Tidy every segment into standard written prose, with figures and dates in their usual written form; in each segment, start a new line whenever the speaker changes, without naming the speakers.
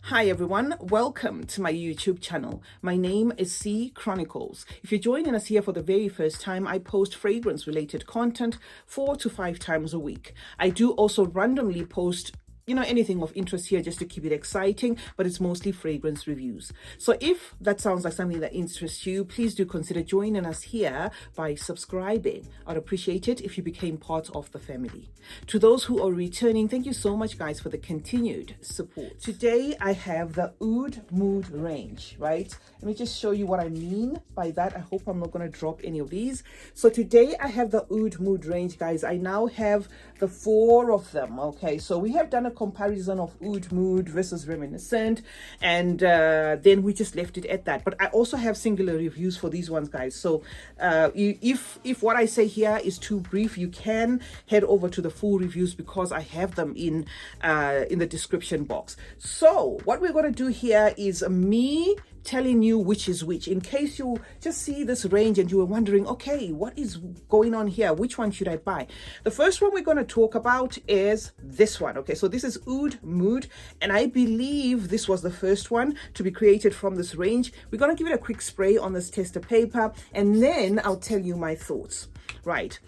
Hi everyone, welcome to my YouTube channel. My name is CeeChronicles. If you're joining us here for the very first time, I post fragrance related content 4 to 5 times a week. I do also randomly post anything of interest here just to keep it exciting, but it's mostly fragrance reviews. So if that sounds like something that interests you, please do consider joining us here by subscribing. I'd appreciate it if you became part of the family. To those who are returning, thank you so much guys for the continued support. Today I have the Oud Mood range, right? Let me just show you what I mean by that. I hope I'm not going to drop any of these. So today I have the Oud Mood range, guys. I now have the 4 of them. Okay, so we have done a comparison of Oud Mood versus Reminiscence, and then we just left it at that. But I also have singular reviews for these ones, guys. So if what I say here is too brief, you can head over to the full reviews because I have them in the description box. So what we're going to do here is me telling you which is which, in case you just see this range and you were wondering, okay, what is going on here? Which one should I buy? The first one we're going to talk about is this one. Okay, so this is Oud Mood, and I believe this was the first one to be created from this range. We're going to give it a quick spray on this tester paper, and then I'll tell you my thoughts. Right.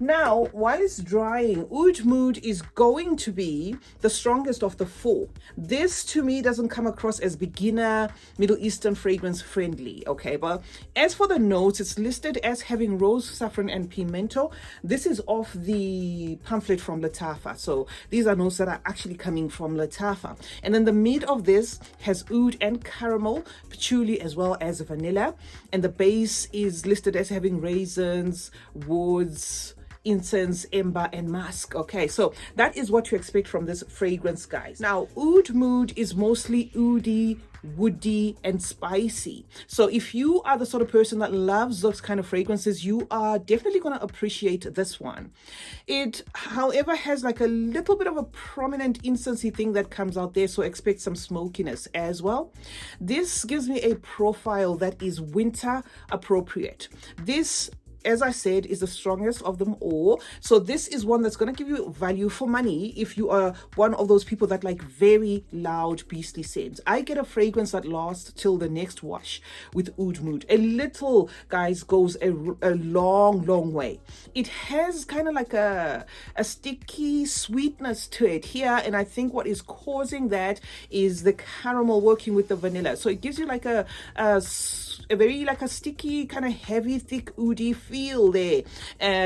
Now, while it's drying, Oud Mood is going to be the strongest of the 4. This, to me, doesn't come across as beginner Middle Eastern fragrance friendly, okay? But as for the notes, it's listed as having rose, saffron, and pimento. This is off the pamphlet from Lattafa. So these are notes that are actually coming from Lattafa. And then the mid of this has oud and caramel, patchouli, as well as vanilla. And the base is listed as having raisins, woods, incense, amber, and musk. Okay, so that is what you expect from this fragrance, guys. Now, Oud Mood is mostly oudi, woody, and spicy. So if you are the sort of person that loves those kind of fragrances, you are definitely going to appreciate this one. It, however, has like a little bit of a prominent incensey thing that comes out there, so expect some smokiness as well. This gives me a profile that is winter appropriate. This, as I said, is the strongest of them all. So this is one that's going to give you value for money if you are one of those people that like very loud, beastly scents. I get a fragrance that lasts till the next wash with Oud Mood. A little, guys, goes a long way. It has kind of like a sticky sweetness to it here, and I think what is causing that is the caramel working with the vanilla. So it gives you like a very like a sticky, kind of heavy, thick, oudi feel there,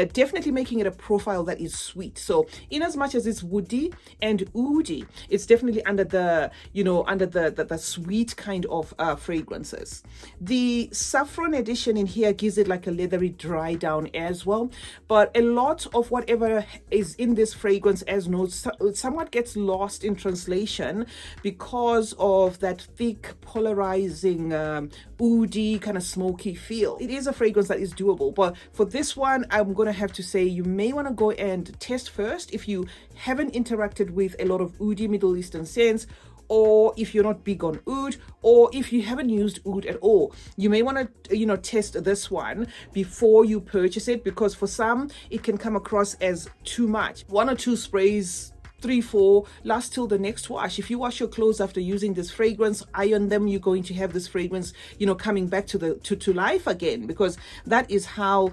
definitely making it a profile that is sweet. So in as much as it's woody and oudi, it's definitely under the the sweet kind of fragrances. The saffron edition in here gives it like a leathery dry down as well, but a lot of whatever is in this fragrance as notes somewhat gets lost in translation because of that thick, polarizing oudi kind of smoky feel. It is a fragrance that is doable, but for this one, I'm going to have to say you may want to go and test first if you haven't interacted with a lot of oudi Middle Eastern scents, or if you're not big on oud, or if you haven't used oud at all. You may want to test this one before you purchase it, because for some it can come across as too much. 1 or 2 sprays, 3, 4 last till the next wash. If you wash your clothes after using this fragrance, iron them, you're going to have this fragrance coming back to life again, because that is how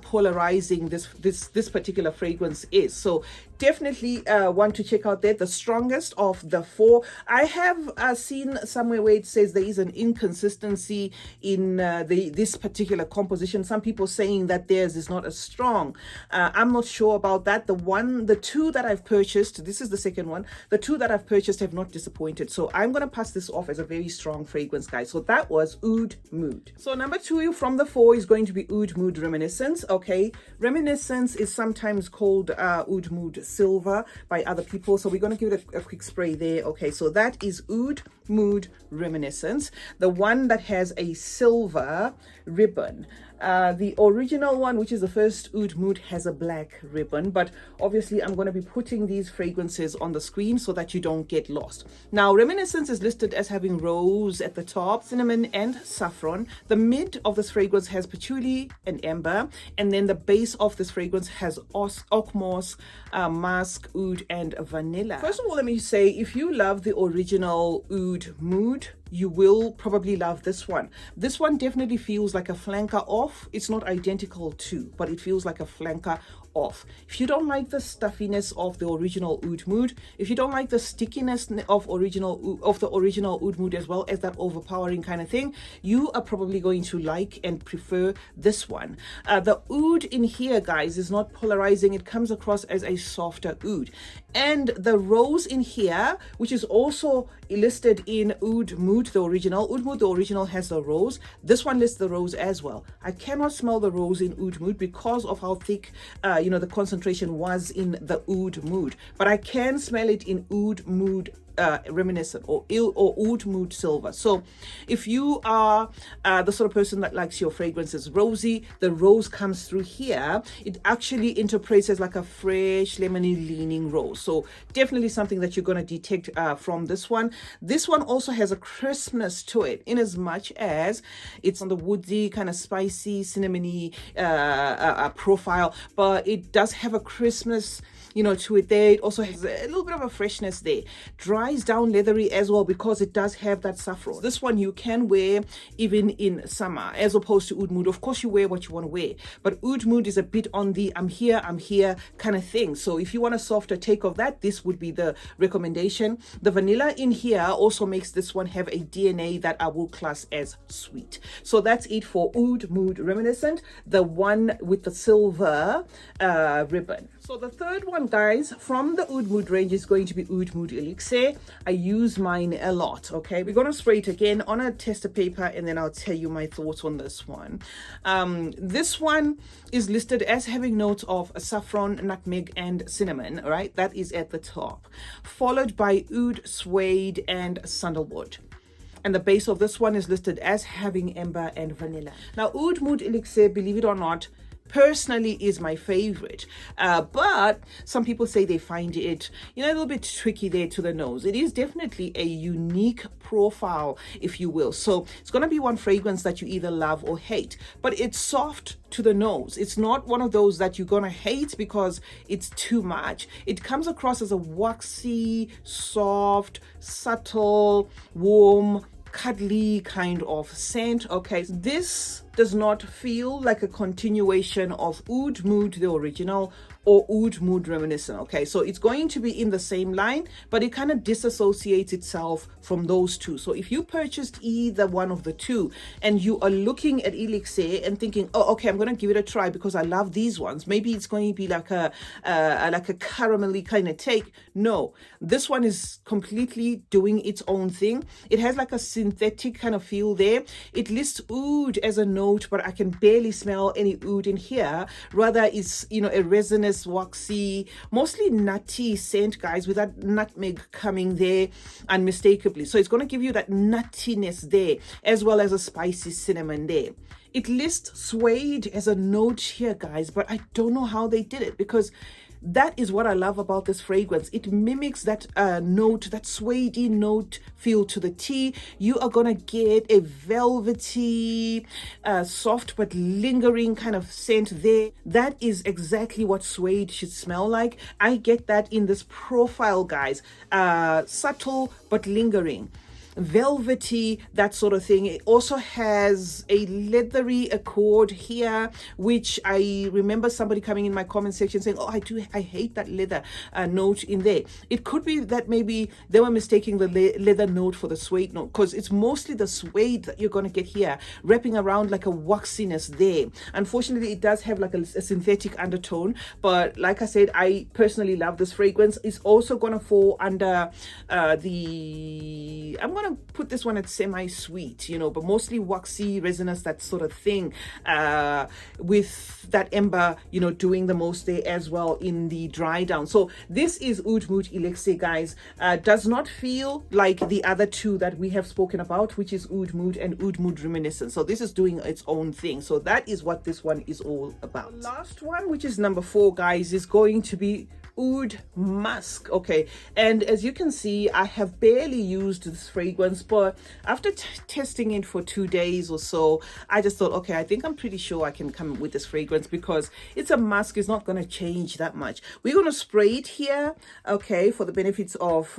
polarizing this particular fragrance is. So definitely want to check out that. The strongest of the 4. I have seen somewhere where it says there is an inconsistency in this particular composition. Some people saying that theirs is not as strong. I'm not sure about that. The 2 that I've purchased, this is the second one, the 2 that I've purchased have not disappointed. So I'm going to pass this off as a very strong fragrance, guys. So that was Oud Mood. So number 2 from the 4 is going to be Oud Mood Reminiscence. Okay, Reminiscence is sometimes called Oud Mood Silver by other people, so we're going to give it a quick spray there. Okay, so that is Oud Mood Reminiscence, the one that has a silver ribbon. The original one, which is the first Oud Mood, has a black ribbon, but obviously I'm going to be putting these fragrances on the screen so that you don't get lost. Now, Reminiscence is listed as having rose at the top, cinnamon, and saffron. The mid of this fragrance has patchouli and amber, and then the base of this fragrance has oak moss, musk, oud, and vanilla. First of all, let me say, if you love the original Oud Oud Mood, you will probably love this one. This one definitely feels like a flanker off. It's not identical to, but it feels like a flanker off. If you don't like the stuffiness of the original Oud Mood, if you don't like the stickiness of the original Oud Mood, as well as that overpowering kind of thing, you are probably going to like and prefer this one. The oud in here, guys, is not polarizing. It comes across as a softer oud. And the rose in here, which is also listed in Oud Mood, the original. Oud Mood, the original, has the rose. This one lists the rose as well. I cannot smell the rose in Oud Mood because of how thick, the concentration was in the Oud Mood. But I can smell it in Oud Mood Reminiscent or Oud Mood Silver. So if you are the sort of person that likes your fragrances rosy, the rose comes through here. It actually interprets as like a fresh lemony leaning rose. So definitely something that you're going to detect from this one. This one also has a crispness to it, in as much as it's on the woody kind of spicy cinnamony profile, but it does have a crispness to it there. It also has a little bit of a freshness there. Dries down leathery as well because it does have that saffron. This one you can wear even in summer as opposed to Oud Mood. Of course, you wear what you want to wear, but Oud Mood is a bit on the I'm here kind of thing. So if you want a softer take of that, this would be the recommendation. The vanilla in here also makes this one have a DNA that I will class as sweet. So that's it for Oud Mood Reminiscent, the one with the silver ribbon. So the third one, guys, from the Oud Mood range is going to be Oud Mood Elixir. I use mine a lot, okay? We're going to spray it again on a tester paper, and then I'll tell you my thoughts on this one. This one is listed as having notes of saffron, nutmeg, and cinnamon, right? That is at the top, followed by oud, suede, and sandalwood. And the base of this one is listed as having amber and vanilla. Now, Oud Mood Elixir, believe it or not, personally is my favorite, but some people say they find it a little bit tricky there to the nose. It is definitely a unique profile, if you will. So it's going to be one fragrance that you either love or hate, but it's soft to the nose. It's not one of those that you're going to hate because it's too much. It comes across as a waxy, soft, subtle, warm, cuddly kind of scent. Okay, this does not feel like a continuation of Oud Mood, the original, or Oud Mood Reminiscent. Okay, so it's going to be in the same line, but it kind of disassociates itself from those two. So if you purchased either one of the two and you are looking at Elixir and thinking, oh, okay, I'm going to give it a try because I love these ones, maybe it's going to be like a caramelly kind of take. No, this one is completely doing its own thing. It has like a synthetic kind of feel there. It lists oud as a note, but I can barely smell any oud in here. Rather, it's a resinous, waxy, mostly nutty scent, guys, with that nutmeg coming there unmistakably. So it's going to give you that nuttiness there, as well as a spicy cinnamon there. It lists suede as a note here, guys, but I don't know how they did it, because that is what I love about this fragrance. It mimics that note, that suede note feel to the T. You are gonna get a velvety, soft but lingering kind of scent there. That is exactly what suede should smell like. I get that in this profile, guys. Subtle but lingering, velvety, that sort of thing. It also has a leathery accord here, which I remember somebody coming in my comment section saying, oh, I hate that leather note in there. It could be that maybe they were mistaking the leather note for the suede note, because it's mostly the suede that you're going to get here, wrapping around like a waxiness there. Unfortunately, it does have like a synthetic undertone, but like I said, I personally love this fragrance. It's also going to fall under I'm going to put this one at semi-sweet, but mostly waxy, resinous, that sort of thing, with that amber, doing the most there as well in the dry down. So this is Oud Mood Elixir, guys. Does not feel like the other two that we have spoken about, which is Oud Mood and Oud Mood Reminiscence. So this is doing its own thing. So that is what this one is all about. The last one, which is number 4, guys, is going to be Oud Musk. Okay, and as you can see, I have barely used this fragrance, but after testing it for 2 days or so, I just thought, okay, I think I'm pretty sure I can come with this fragrance because it's a musk. It's not going to change that much. We're going to spray it here, okay, for the benefits of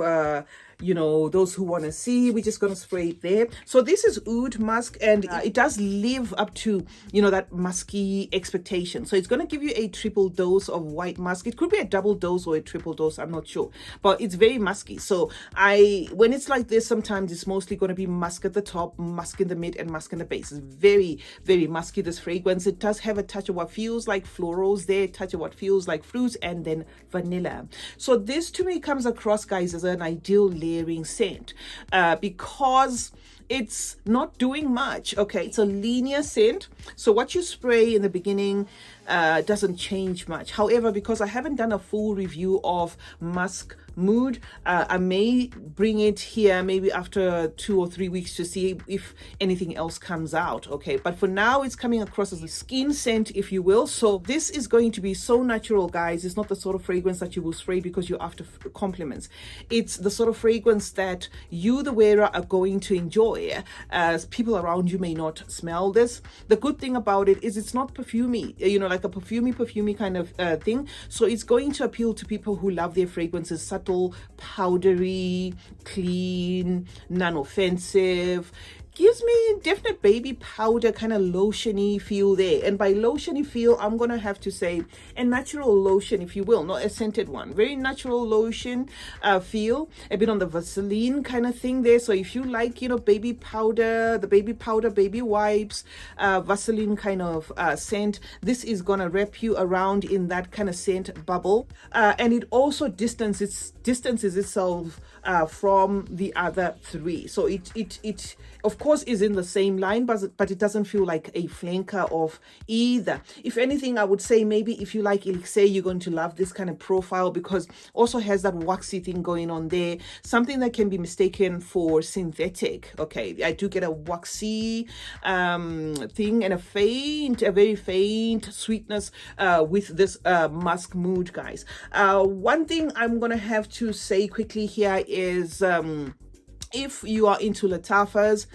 you know, those who want to see, we're just going to spray it there. So this is Oud Musk, and it does live up to, you know, that musky expectation. So it's going to give you a triple dose of white musk. It could be a double dose or a triple dose, I'm not sure, but it's very musky. So when it's like this, sometimes it's mostly going to be musk at the top, musk in the mid, and musk in the base. It's very, very musky, this fragrance. It does have a touch of what feels like florals there, a touch of what feels like fruits, and then vanilla. So this to me comes across, guys, as an ideal layering scent because it's not doing much. Okay, it's a linear scent, so what you spray in the beginning doesn't change much. However, because I haven't done a full review of Musk Mood, I may bring it here maybe after 2 or 3 weeks to see if anything else comes out. Okay, but for now it's coming across as a skin scent, if you will. So this is going to be so natural, guys. It's not the sort of fragrance that you will spray because you're after compliments. It's the sort of fragrance that you, the wearer, are going to enjoy, as people around you may not smell this. The good thing about it is it's not perfumey, you know, like a perfumey kind of thing. So it's going to appeal to people who love their fragrances subtle, powdery, clean, non-offensive. Gives me definite baby powder kind of lotiony feel there. And by lotiony feel, I'm gonna have to say a natural lotion, if you will, not a scented one. Very natural lotion feel, a bit on the Vaseline kind of thing there. So if you like, you know, baby powder, the baby powder, baby wipes, Vaseline kind of scent, this is gonna wrap you around in that kind of scent bubble. And it also distances itself from the other three. So it of course is in the same line, but it doesn't feel like a flanker of either. If anything, I would say maybe if you like Elixir, you're going to love this kind of profile because also has that waxy thing going on there, something that can be mistaken for synthetic. Okay, I do get a waxy thing and a very faint sweetness with this Musk Mood, guys. One thing I'm gonna have to say quickly here is if you are into Lattafas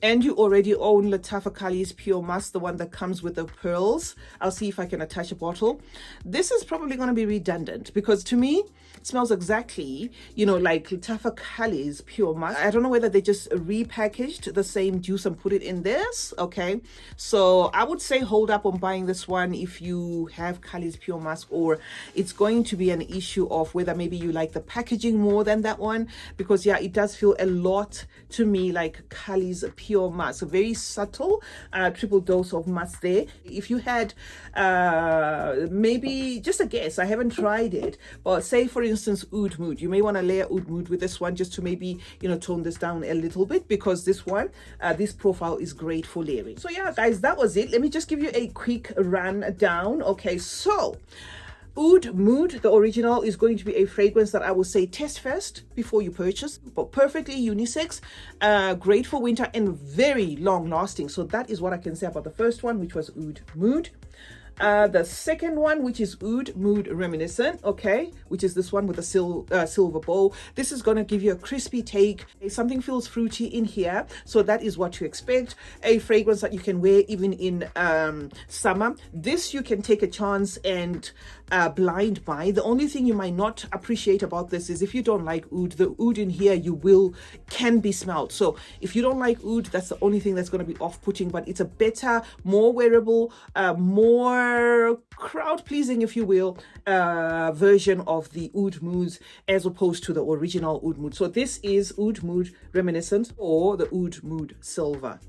and you already own Lattafa Kali's Pure Musk, the one that comes with the pearls, I'll see if I can attach a bottle. This is probably going to be redundant because to me, it smells exactly, you know, like Lattafa Kali's Pure Musk. I don't know whether they just repackaged the same juice and put it in this. Okay, so I would say hold up on buying this one if you have Kali's Pure Musk, or it's going to be an issue of whether maybe you like the packaging more than that one, because yeah, it does feel a lot to me like Kali's Pure Musk, a very subtle triple dose of musk there. If you had maybe just a guess, I haven't tried it, but say for instance Oud Mood, you may want to layer Oud Mood with this one just to maybe, you know, tone this down a little bit, because this one, this profile is great for layering. So yeah, guys, that was it. Let me just give you a quick rundown. Okay, so Oud Mood, the original, is going to be a fragrance that I will say test first before you purchase, but perfectly unisex, great for winter and very long lasting. So that is what I can say about the first one, which was Oud Mood. The second one, which is Oud Mood Reminiscent, okay, which is this one with the silver bowl. This is going to give you a crispy take. Something feels fruity in here, so that is what to expect. A fragrance that you can wear even in summer. This you can take a chance and blind buy. The only thing you might not appreciate about this is if you don't like oud, the oud in here can be smelled. So if you don't like oud, that's the only thing that's going to be off-putting, but it's a better, more wearable, more crowd pleasing, if you will, version of the Oud Moods as opposed to the original Oud Mood. So this is Oud Mood Reminiscent or the Oud Mood Silver.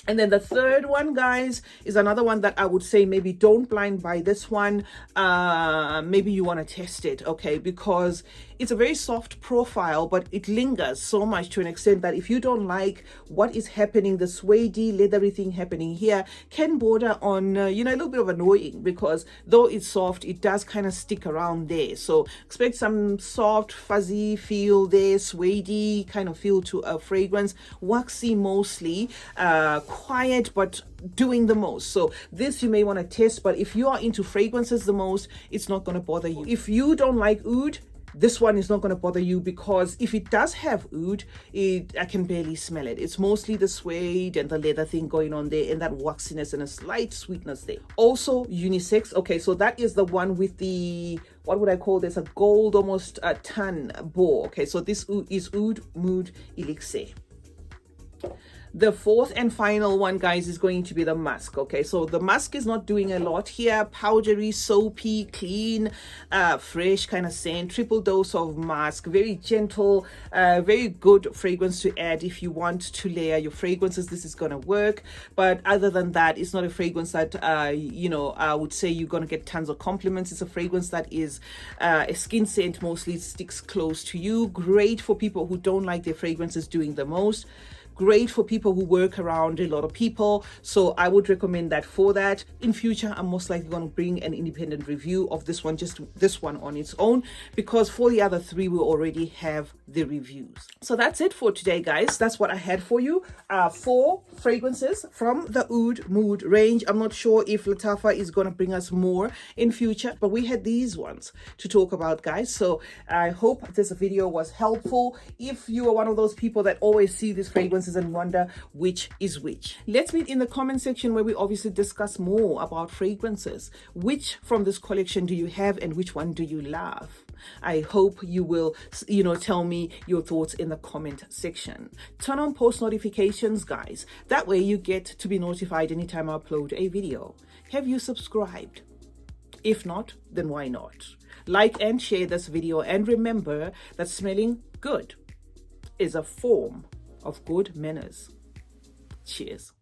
And then the third one, guys, is another one that I would say maybe don't blind buy this one. Maybe you want to test it, okay, because it's a very soft profile, but it lingers so much to an extent that if you don't like what is happening, the suede leathery thing happening here can border on, you know, a little bit of annoying, because though it's soft, it does kind of stick around there. So expect some soft, fuzzy feel there, suede kind of feel to a fragrance, waxy mostly, quiet, but doing the most. So this you may want to test, but if you are into fragrances the most, it's not going to bother you. If you don't like oud, this one is not going to bother you, because if it does have oud, I can barely smell it. It's mostly the suede and the leather thing going on there, and that waxiness and a slight sweetness there. Also unisex. Okay, so that is the one with the what would I call this, a gold, almost a tan bow. Okay, so this is Oud Mood Elixir. The fourth and final one, guys, is going to be the musk. Okay, so the musk is not doing a lot here. Powdery, soapy, clean, fresh kind of scent. Triple dose of musk. Very gentle, very good fragrance to add if you want to layer your fragrances. This is going to work. But other than that, it's not a fragrance that, you know, I would say you're going to get tons of compliments. It's a fragrance that is a skin scent, mostly sticks close to you. Great for people who don't like their fragrances doing the most. Great for people who work around a lot of people. So I would recommend that for that. In future, I'm most likely going to bring an independent review of this one, just this one on its own, because for the other three, we already have the reviews. So that's it for today, guys. That's what I had for you. 4 fragrances from the Oud Mood range. I'm not sure if Lattafa is going to bring us more in future, but we had these ones to talk about, guys. So I hope this video was helpful. If you are one of those people that always see these fragrances and wonder which is which, let's meet in the comment section where we obviously discuss more about fragrances. Which from this collection do you have and which one do you love? I hope you will, you know, tell me your thoughts in the comment section. Turn on post notifications, guys. That way you get to be notified anytime I upload a video. Have you subscribed? If not, then why not? Like and share this video, and remember that smelling good is a form of good manners. Cheers.